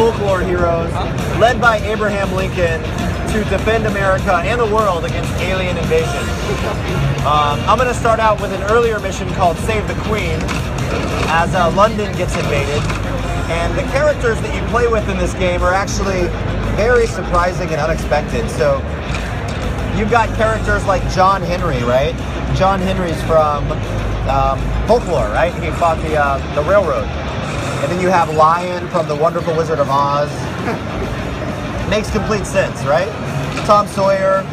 folklore heroes led by Abraham Lincoln to defend America and the world against alien invasion. I'm going to start out with an earlier mission called Save the Queen as London gets invaded. And the characters that you play with in this game are actually very surprising and unexpected. So you've got characters like John Henry, right? John Henry's from folklore, right? He fought the railroad. And then you have Lion from The Wonderful Wizard of Oz. Makes complete sense, right? Tom Sawyer.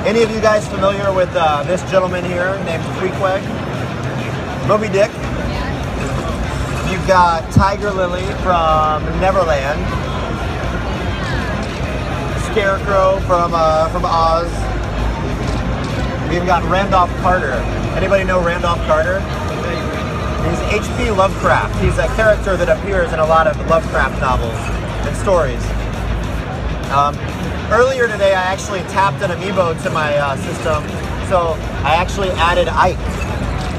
Any of you guys familiar with this gentleman here named Queequeg? Moby Dick. You've got Tiger Lily from Neverland. Scarecrow from Oz. We've got Randolph Carter. Anybody know Randolph Carter? He's H.P. Lovecraft. He's a character that appears in a lot of Lovecraft novels and stories. Earlier today, I actually tapped an amiibo to my system, so I actually added Ike.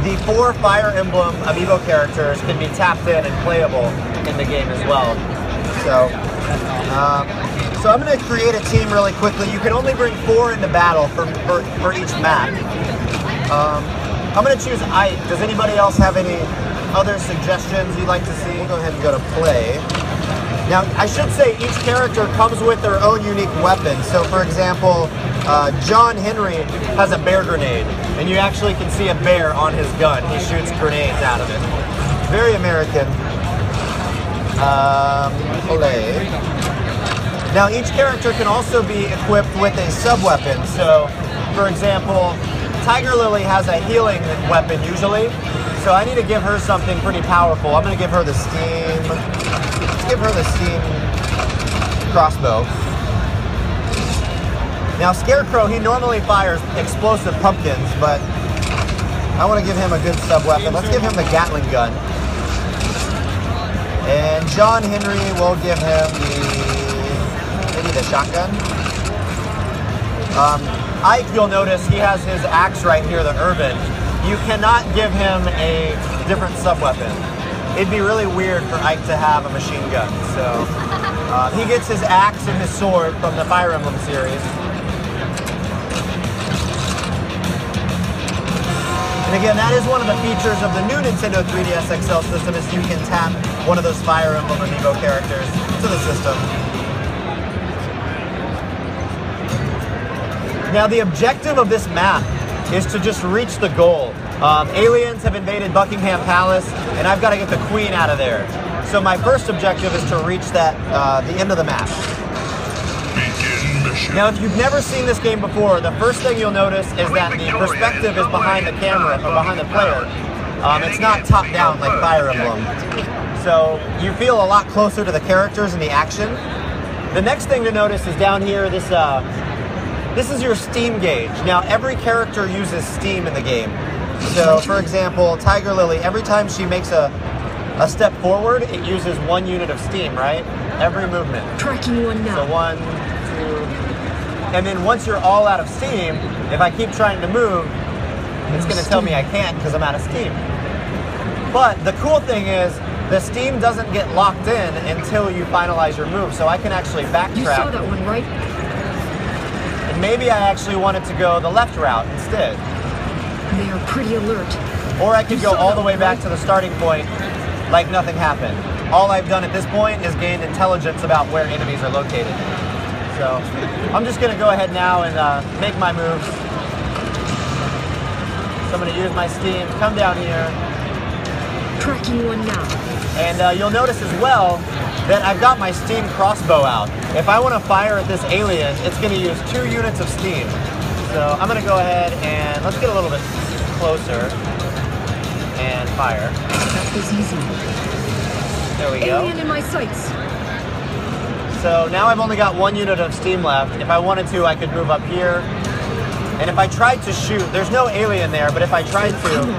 The 4 Fire Emblem amiibo characters can be tapped in and playable in the game as well. So I'm going to create a team really quickly. You can only bring 4 into battle for each map. I'm going to choose Ike. Does anybody else have any other suggestions you'd like to see? We'll go ahead and go to play. Now, I should say each character comes with their own unique weapon. So, for example, John Henry has a bear grenade, and you actually can see a bear on his gun. He shoots grenades out of it. Very American. Olay. Now, each character can also be equipped with a sub-weapon. So, for example, Tiger Lily has a healing weapon usually, so I need to give her something pretty powerful. I'm going to give her the Steam. Let's give her the Steam crossbow. Now, Scarecrow, he normally fires explosive pumpkins, but I want to give him a good sub-weapon. Let's give him the Gatling gun. And John Henry will give him maybe the shotgun. Ike, you'll notice he has his axe right here, the Irvin. You cannot give him a different sub-weapon. It'd be really weird for Ike to have a machine gun. So he gets his axe and his sword from the Fire Emblem series. And again, that is one of the features of the new Nintendo 3DS XL system, is you can tap one of those Fire Emblem amiibo characters to the system. Now, the objective of this map is to just reach the goal. Aliens have invaded Buckingham Palace, and I've got to get the Queen out of there. So my first objective is to reach the end of the map. Now, if you've never seen this game before, the first thing you'll notice is that the perspective is behind the camera, or behind the player. It's not top-down like Fire Emblem. So you feel a lot closer to the characters and the action. The next thing to notice is down here, this is your Steam gauge. Now, every character uses Steam in the game. So, for example, Tiger Lily, every time she makes a step forward, it uses 1 unit of Steam, right? Every movement. Tracking one now. So 1, 2, and then once you're all out of Steam, if I keep trying to move, it's going to tell me I can't because I'm out of Steam. But the cool thing is, the Steam doesn't get locked in until you finalize your move, so I can actually backtrack. You saw that one, right? And maybe I actually wanted to go the left route instead. They are pretty alert. Or I could go all the way back to the starting point like nothing happened. All I've done at this point is gained intelligence about where enemies are located. So I'm just going to go ahead now and make my moves. So I'm going to use my Steam, come down here. Tracking one now. And you'll notice as well that I've got my Steam crossbow out. If I want to fire at this alien, it's going to use 2 units of Steam. So I'm going to go ahead and let's get a little bit closer and fire. That was easy. There we go. Alien in my sights. So now I've only got 1 unit of Steam left. If I wanted to, I could move up here. And if I tried to shoot, there's no alien there, but if I tried to,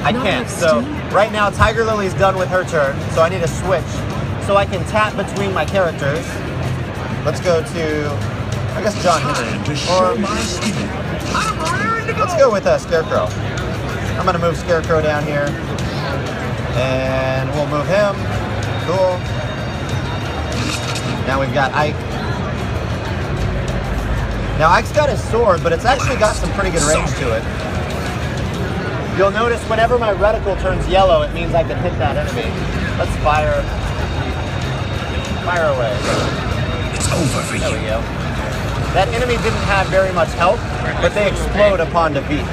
I can't. So right now, Tiger Lily's done with her turn, so I need to switch. So I can tap between my characters. Let's go to, I guess, John Henry. Or let's go with Scarecrow. I'm going to move Scarecrow down here. And we'll move him. Cool. Now we've got Ike. Now Ike's got his sword, but it's actually got some pretty good range to it. You'll notice whenever my reticle turns yellow, it means I can hit that enemy. Let's fire. Fire away. It's over for There you. we go. That enemy didn't have very much health, but they explode upon defeat.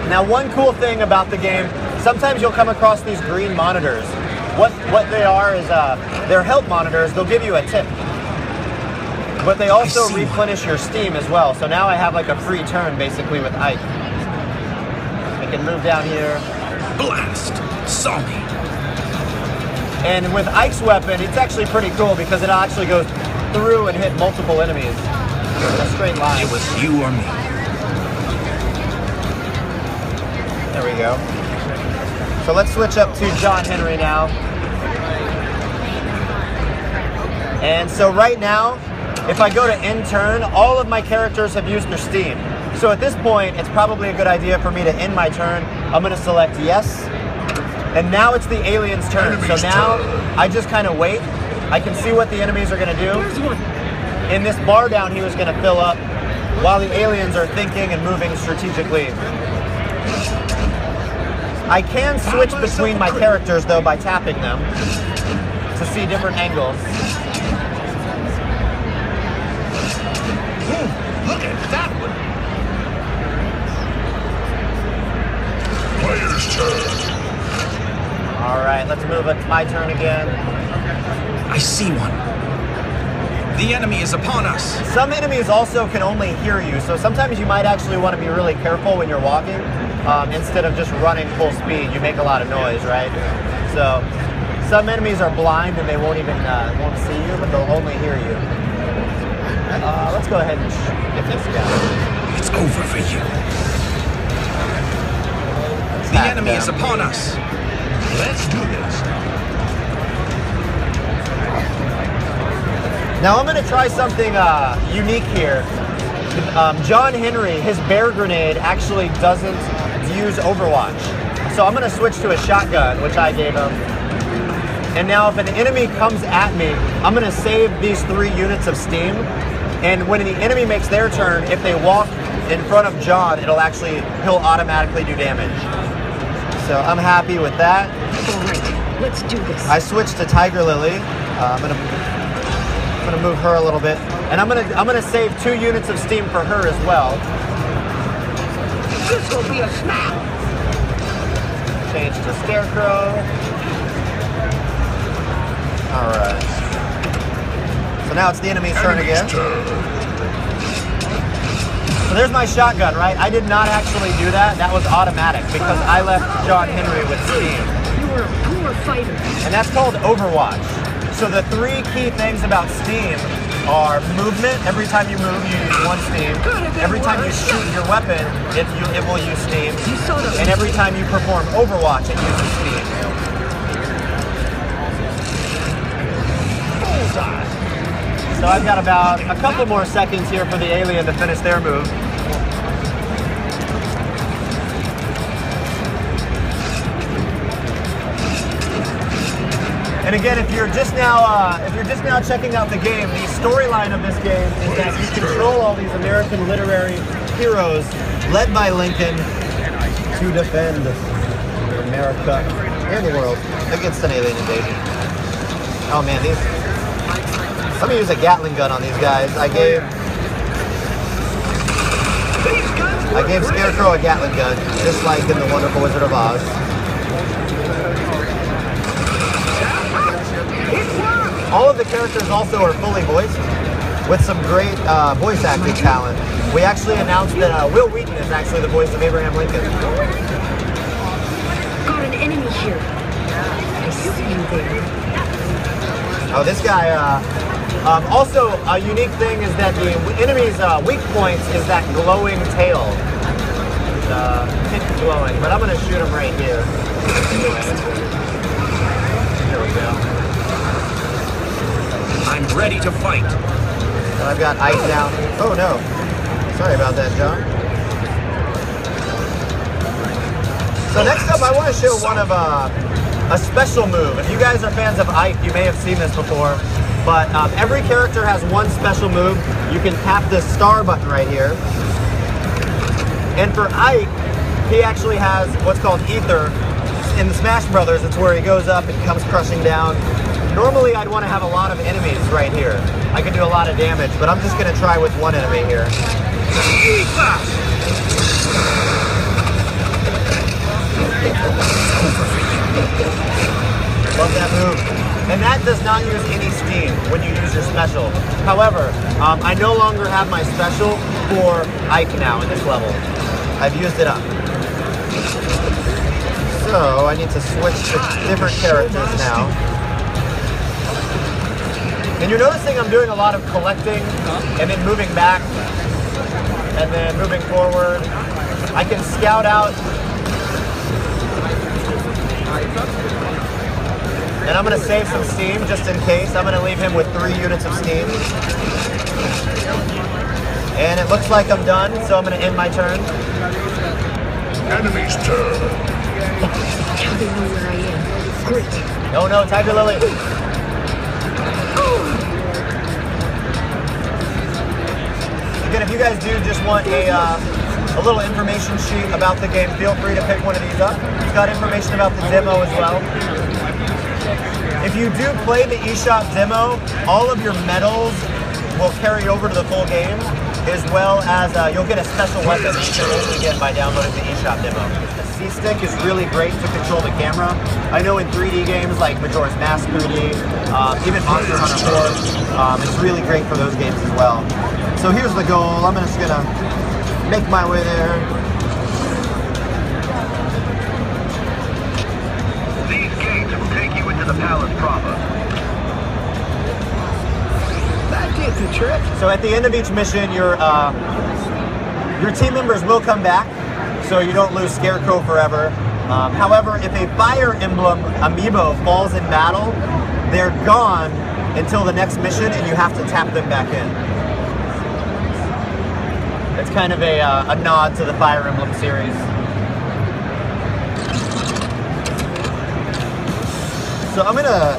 Now one cool thing about the game, sometimes you'll come across these green monitors. What they are is they're help monitors. They'll give you a tip. But they also replenish your steam as well. So now I have like a free turn basically with Ike. I can move down here. Blast! Saw me. And with Ike's weapon, it's actually pretty cool because it actually goes through and hit multiple enemies in a straight line. It was you or me. There we go. So let's switch up to John Henry now. And so right now, if I go to end turn, all of my characters have used their steam. So at this point, it's probably a good idea for me to end my turn. I'm going to select yes. And now it's the alien's turn. So now I just kind of wait. I can see what the enemies are going to do. And this bar down here is going to fill up while the aliens are thinking and moving strategically. I can switch between my characters though by tapping them to see different angles. Look at that one. Player's turn. All right, let's move it to my turn again. I see one. The enemy is upon us. Some enemies also can only hear you, so sometimes you might actually want to be really careful when you're walking. Instead of just running full speed, you make a lot of noise, right? So some enemies are blind and they won't see you, but they'll only hear you. Let's go ahead and get this guy. It's over for you. The enemy is upon us. Let's do this. Now I'm going to try something unique here. John Henry, his bear grenade actually doesn't use Overwatch. So I'm going to switch to a shotgun, which I gave him. And now if an enemy comes at me, I'm going to save these 3 units of steam. And when the enemy makes their turn, if they walk in front of John, he'll automatically do damage. So I'm happy with that. All right, let's do this. I switched to Tiger Lily. I'm gonna move her a little bit, and I'm gonna save 2 units of steam for her as well. This will be a snap. Change to Scarecrow. All right. So now it's the enemy's turn again. So there's my shotgun, right? I did not actually do that. That was automatic because I left John Henry with steam. You were a poor fighter. And that's called Overwatch. So the 3 key things about steam are movement. Every time you move, you use 1 steam. Every time you shoot your weapon, it will use steam. And every time you perform Overwatch, it uses steam. So I've got about a couple more seconds here for the alien to finish their move. And again, if you're just now checking out the game, the storyline of this game is that you control all these American literary heroes led by Lincoln to defend America and the world against an alien invasion. Oh man, let me use a Gatling gun on these guys. I gave Scarecrow a Gatling gun, just like in The Wonderful Wizard of Oz. All of the characters also are fully voiced with some great voice acting talent. We actually announced that Will Wheaton is actually the voice of Abraham Lincoln. Got an enemy here. I see you there. Oh, this guy. Also, a unique thing is that the enemy's weak points is that glowing tail. It's glowing, but I'm going to shoot him right here. There we go. I'm ready to fight. So I've got ice down. Oh no. Sorry about that, John. So next up, I want to show one of a special move. If you guys are fans of Ike, you may have seen this before, but every character has one special move. You can tap this star button right here. And for Ike, he actually has what's called Ether. In the Smash Brothers, it's where he goes up and comes crushing down. Normally, I'd want to have a lot of enemies right here. I can do a lot of damage, but I'm just going to try with one enemy here. Love that move. And that does not use any steam when you use your special. However, I no longer have my special for Ike now in this level. I've used it up. So I need to switch to different characters now. And you're noticing I'm doing a lot of collecting and then moving back and then moving forward. I can scout out. And I'm going to save some steam just in case. I'm going to leave him with 3 units of steam. And it looks like I'm done, so I'm going to end my turn. Enemy's turn. Now they know where I am. Great. Oh no, Tiger Lily. Again, if you guys do just want a little information sheet about the game, feel free to pick one of these up. It's got information about the demo as well. If you do play the eShop demo, all of your medals will carry over to the full game, as well as you'll get a special weapon that you can only get by downloading the eShop demo. The C-Stick is really great to control the camera. I know in 3D games like Majora's Mask 3D, even Monster Hunter 4, it's really great for those games as well. So here's the goal. I'm just gonna make my way there. These gates will take you into the palace proper. That did the trick. So at the end of each mission, your team members will come back, so you don't lose Scarecrow forever. However, if a Fire Emblem amiibo falls in battle, they're gone until the next mission, and you have to tap them back in. It's kind of a nod to the Fire Emblem series. So I'm gonna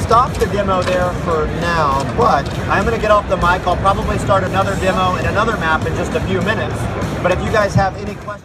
stop the demo there for now, but I'm gonna get off the mic. I'll probably start another demo and another map in just a few minutes. But if you guys have any questions,